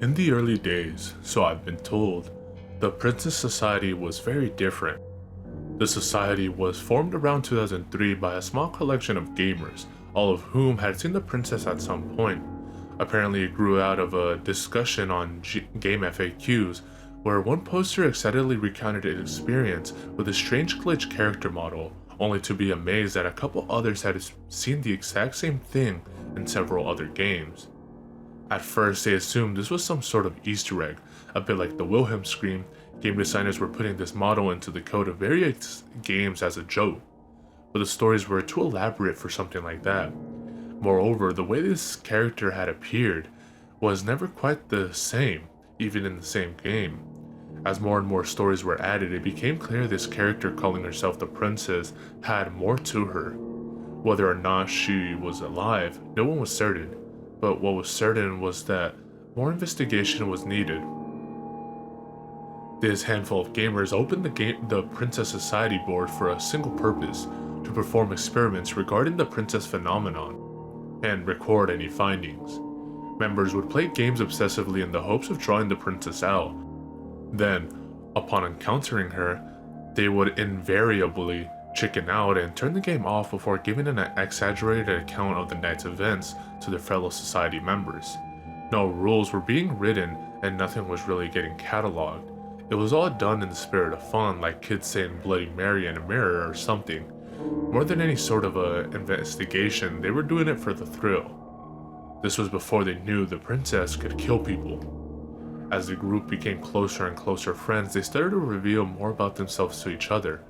In the early days, so I've been told, the Princess Society was very different. The society was formed around 2003 by a small collection of gamers, all of whom had seen the princess at some point. Apparently, it grew out of a discussion on game FAQs, where one poster excitedly recounted its experience with a strange glitch character model, only to be amazed that a couple others had seen the exact same thing in several other games. At first, they assumed this was some sort of Easter egg, a bit like the Wilhelm scream. Game designers were putting this model into the code of various games as a joke, but the stories were too elaborate for something like that. Moreover, the way this character had appeared was never quite the same, even in the same game. As more and more stories were added, it became clear this character calling herself the princess had more to her. Whether or not she was alive, no one was certain, but what was certain was that more investigation was needed. This handful of gamers opened the Princess Society board for a single purpose: to perform experiments regarding the princess phenomenon and record any findings. Members would play games obsessively in the hopes of drawing the princess out. Then, upon encountering her, they would invariably chicken out and turn the game off before giving an exaggerated account of the night's events to their fellow society members. No rules were being written and nothing was really getting cataloged. It was all done in the spirit of fun, like kids saying Bloody Mary in a mirror or something. More than any sort of a investigation, they were doing it for the thrill. This was before they knew the princess could kill people. As the group became closer and closer friends, they started to reveal more about themselves to each other.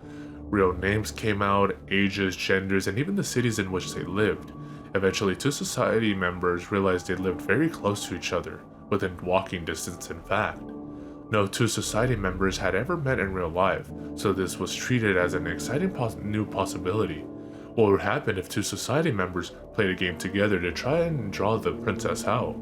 Real names came out, ages, genders, and even the cities in which they lived. Eventually, two society members realized they lived very close to each other, within walking distance in fact. No two society members had ever met in real life, so this was treated as an exciting new possibility. What would happen if two society members played a game together to try and draw the princess out?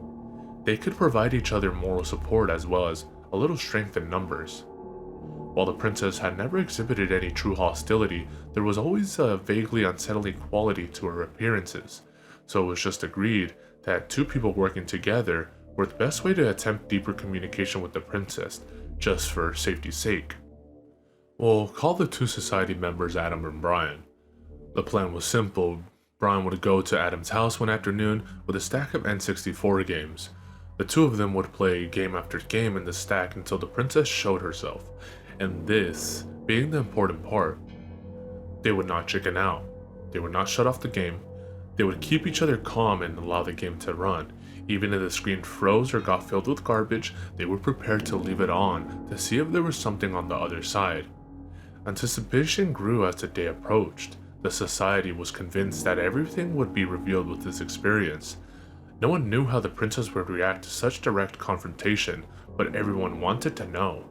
They could provide each other moral support as well as a little strength in numbers. While the princess had never exhibited any true hostility, there was always a vaguely unsettling quality to her appearances, so it was just agreed that two people working together were the best way to attempt deeper communication with the princess, just for safety's sake. We'll call the two society members Adam and Brian. The plan was simple. Brian would go to Adam's house one afternoon with a stack of N64 games. The two of them would play game after game in the stack until the princess showed herself, and this being the important part. They would not chicken out. They would not shut off the game. They would keep each other calm and allow the game to run. Even if the screen froze or got filled with garbage, they were prepared to leave it on to see if there was something on the other side. Anticipation grew as the day approached. The society was convinced that everything would be revealed with this experience. No one knew how the princess would react to such direct confrontation, but everyone wanted to know.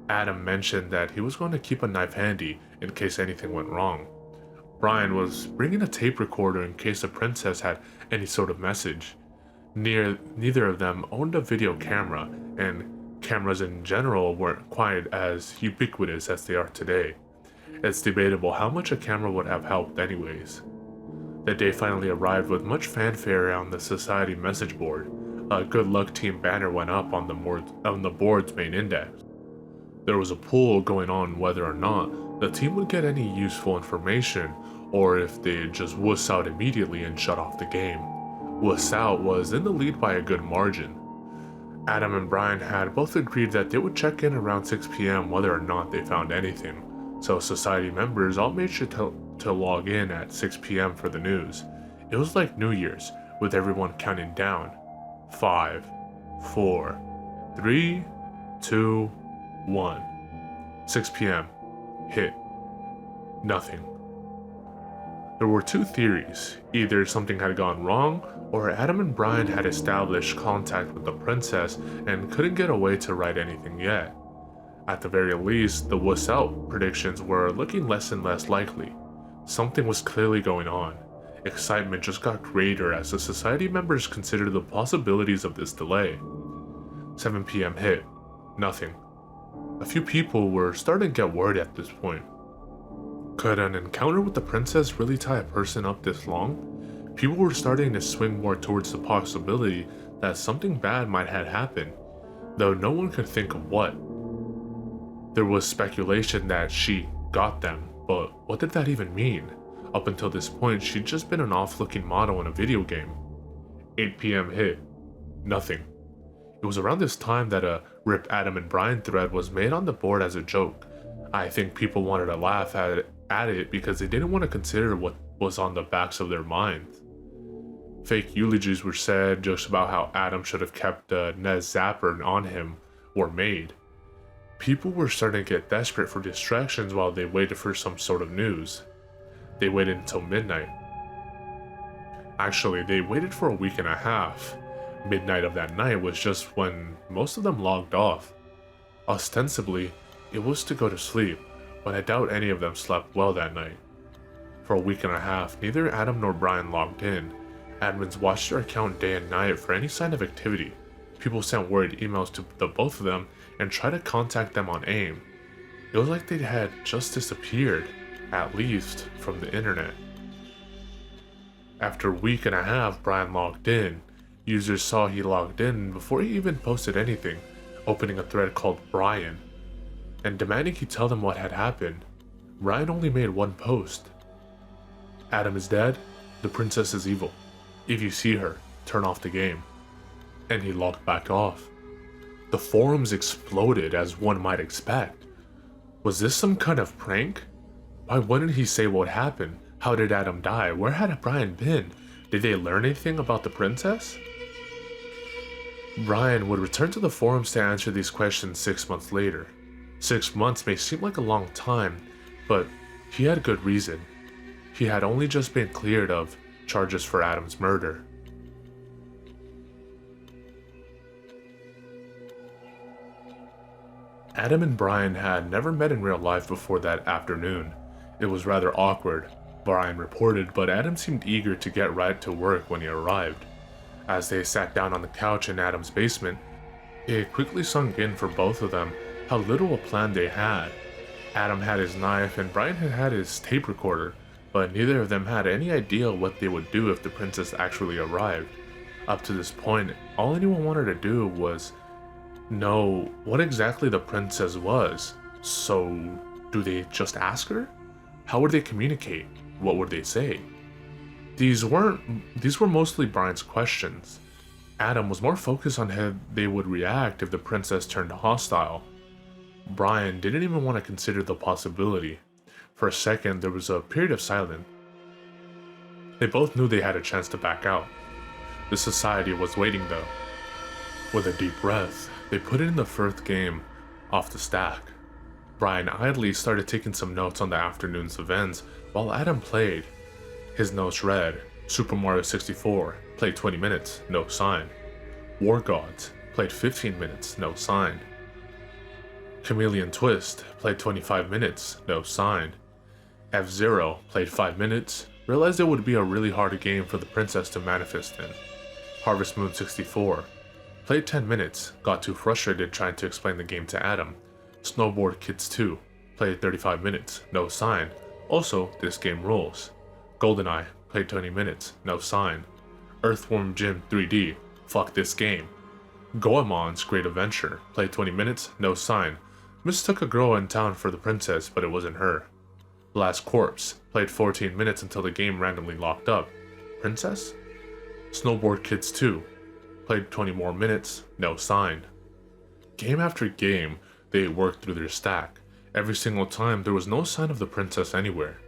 Adam mentioned that he was going to keep a knife handy in case anything went wrong. Brian was bringing a tape recorder in case the princess had any sort of message. Neither of them owned a video camera, and cameras in general weren't quite as ubiquitous as they are today. It's debatable how much a camera would have helped anyways. The day finally arrived with much fanfare on the society message board. A good luck team banner went up on the board's main index. There was a poll going on whether or not the team would get any useful information, or if they'd just wuss out immediately and shut off the game. Wuss out was in the lead by a good margin. Adam and Brian had both agreed that they would check in around 6 p.m. whether or not they found anything, so society members all made sure to log in at 6 p.m. for the news. It was like New Year's, with everyone counting down. 5, 4, 3, 2, 1. 6 p.m. Hit. Nothing. There were two theories. Either something had gone wrong, or Adam and Brian had established contact with the princess and couldn't get away to write anything yet. At the very least, the wuss out predictions were looking less and less likely. Something was clearly going on. Excitement just got greater as the society members considered the possibilities of this delay. 7 p.m. hit. Nothing. A few people were starting to get worried at this point. Could an encounter with the princess really tie a person up this long? People were starting to swing more towards the possibility that something bad might have happened. though no one could think of what. There was speculation that she got them, but what did that even mean? Up until this point, she'd just been an off-looking model in a video game. 8 p.m. hit. Nothing. It was around this time that a Rip Adam and Brian thread was made on the board as a joke. I think people wanted to laugh at it because they didn't want to consider what was on the backs of their minds. Fake eulogies were said, jokes about how Adam should have kept a Nez Zapper on him were made. People were starting to get desperate for distractions while they waited for some sort of news. They waited until midnight. Actually, they waited for a week and a half. Midnight of that night was just when most of them logged off. Ostensibly, it was to go to sleep, but I doubt any of them slept well that night. For a week and a half, neither Adam nor Brian logged in. Admins watched their account day and night for any sign of activity. People sent worried emails to the both of them and tried to contact them on AIM. It was like they had just disappeared, at least from the internet. After a week and a half, Brian logged in. Users saw he logged in before he even posted anything, opening a thread called Brian, and demanding he tell them what had happened. Brian only made one post. Adam is dead, the princess is evil. If you see her, turn off the game. And he logged back off. The forums exploded, as one might expect. Was this some kind of prank? Why wouldn't he say what happened? How did Adam die? Where had Brian been? Did they learn anything about the princess? Brian would return to the forums to answer these questions 6 months later. 6 months may seem like a long time, but he had good reason. He had only just been cleared of charges for Adam's murder. Adam and Brian had never met in real life before that afternoon. It was rather awkward, Brian reported, but Adam seemed eager to get right to work when he arrived. As they sat down on the couch in Adam's basement, it quickly sunk in for both of them how little a plan they had. Adam had his knife and Brian had his tape recorder, but neither of them had any idea what they would do if the princess actually arrived. Up to this point, all anyone wanted to do was know what exactly the princess was. So, do they just ask her? How would they communicate? What would they say? These were mostly Brian's questions. Adam was more focused on how they would react if the princess turned hostile. Brian didn't even want to consider the possibility. For a second, there was a period of silence. They both knew they had a chance to back out. The society was waiting though. With a deep breath, they put in the first game off the stack. Brian idly started taking some notes on the afternoon's events while Adam played. His notes read, Super Mario 64, played 20 minutes, no sign. War Gods, played 15 minutes, no sign. Chameleon Twist, played 25 minutes, no sign. F-Zero, played 5 minutes, realized it would be a really hard game for the princess to manifest in. Harvest Moon 64, played 10 minutes, got too frustrated trying to explain the game to Adam. Snowboard Kids 2, played 35 minutes, no sign. Also, this game rules. GoldenEye, played 20 minutes, no sign. Earthworm Jim 3D, fuck this game. Goemon's Great Adventure, played 20 minutes, no sign. Mistook a girl in town for the princess, but it wasn't her. Last Corpse, played 14 minutes until the game randomly locked up. Princess? Snowboard Kids 2, played 20 more minutes, no sign. Game after game, they worked through their stack. Every single time, there was no sign of the princess anywhere.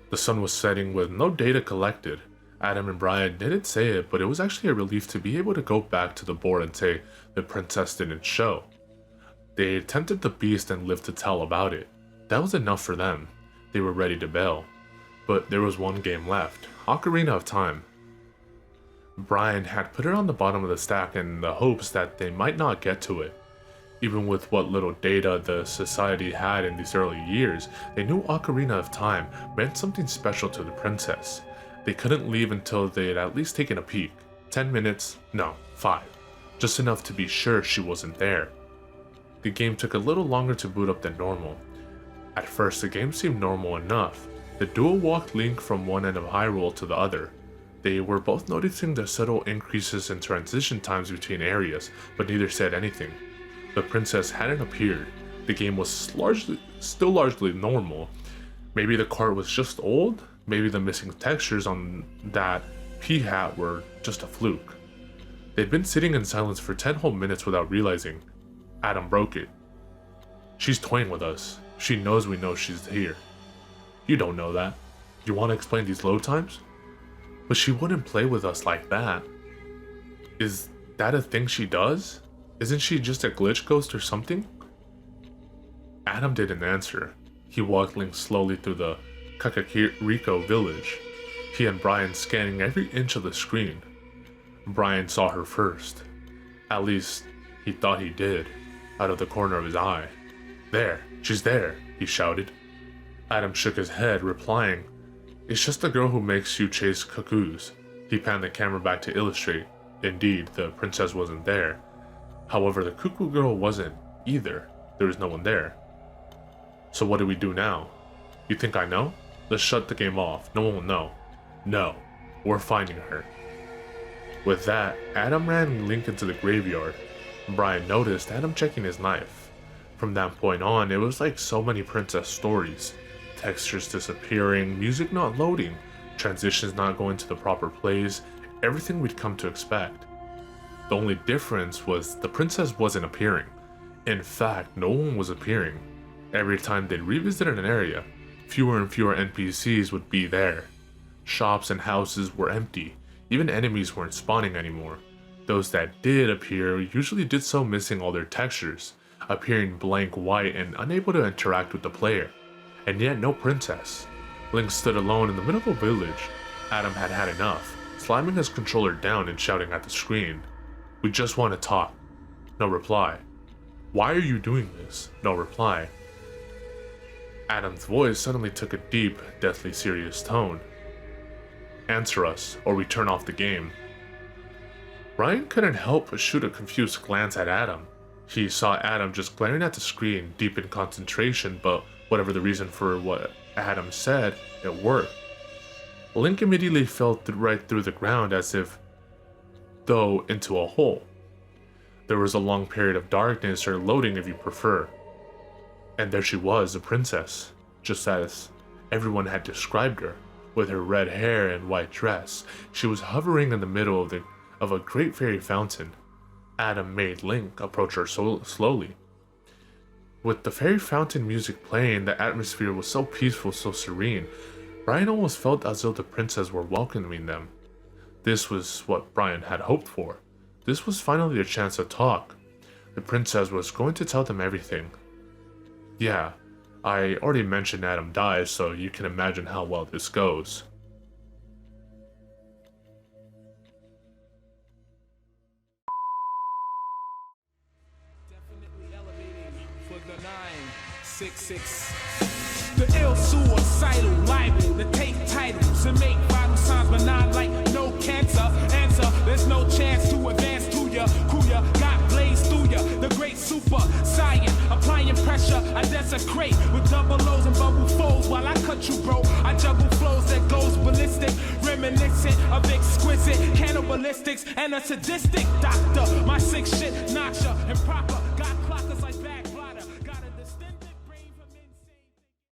The sun was setting with no data collected. Adam and Brian didn't say it, but it was actually a relief to be able to go back to the board and say the princess didn't show. They tempted the beast and lived to tell about it. That was enough for them. They were ready to bail. But there was one game left, Ocarina of Time. Brian had put it on the bottom of the stack in the hopes that they might not get to it. Even with what little data the society had in these early years, they knew Ocarina of Time meant something special to the princess. They couldn't leave until they had at least taken a peek. 10 minutes, no, 5. Just enough to be sure she wasn't there. The game took a little longer to boot up than normal. At first, the game seemed normal enough. The duo walked Link from one end of Hyrule to the other. They were both noticing the subtle increases in transition times between areas, but neither said anything. The princess hadn't appeared. The game was still largely normal. Maybe the cart was just old. Maybe the missing textures on that pea hat were just a fluke. They'd been sitting in silence for 10 whole minutes without realizing. Adam broke it. She's toying with us. She knows we know she's here. You don't know that. You want to explain these load times? But she wouldn't play with us like that. Is that a thing she does? Isn't she just a glitch ghost or something? Adam didn't answer. He walked slowly through the Kakariko village, he and Brian scanning every inch of the screen. Brian saw her first. At least, he thought he did, out of the corner of his eye. There, she's there, he shouted. Adam shook his head, replying, "It's just the girl who makes you chase cuckoos." He panned the camera back to illustrate. Indeed, the princess wasn't there. However, the cuckoo girl wasn't either. There was no one there. So what do we do now? You think I know? Let's shut the game off. No one will know. No, we're finding her. With that, Adam ran Link into the graveyard. Brian noticed Adam checking his knife. From that point on, it was like so many princess stories. Textures disappearing, music not loading, transitions not going to the proper plays, everything we'd come to expect. The only difference was the princess wasn't appearing. In fact, no one was appearing. Every time they'd revisited an area, fewer and fewer NPCs would be there. Shops and houses were empty. Even enemies weren't spawning anymore. Those that did appear usually did so missing all their textures, appearing blank white and unable to interact with the player. And yet no princess. Link stood alone in the middle of a village. Adam had had enough, slamming his controller down and shouting at the screen. "We just want to talk." No reply. "Why are you doing this?" No reply. Adam's voice suddenly took a deep, deathly serious tone. "Answer us, or we turn off the game." Ryan couldn't help but shoot a confused glance at Adam. He saw Adam just glaring at the screen, deep in concentration, but whatever the reason for what Adam said, it worked. Link immediately fell right through the ground as if, though, into a hole. There was a long period of darkness or loading if you prefer. And there she was, a princess, just as everyone had described her, with her red hair and white dress. She was hovering in the middle of a great fairy fountain. Adam made Link approach her slowly. With the fairy fountain music playing, the atmosphere was so peaceful, so serene. Brian almost felt as though the princess were welcoming them. This was what Brian had hoped for. This was finally their chance to talk. The princess was going to tell them everything. Yeah, I already mentioned Adam dies, so you can imagine how well this goes. Definitely elevating for the 966. The ill suicidal liable to take titles and make vital signs, but not like no cancer. Answer, there's no chance to advance to ya. Kuya got blazed through ya. The great super science, applying pressure. I desecrate with double O's and bubble folds while I cut you, bro. I juggle flows that goes ballistic, reminiscent of exquisite cannibalistics and a sadistic doctor. My sick shit knocks ya improper.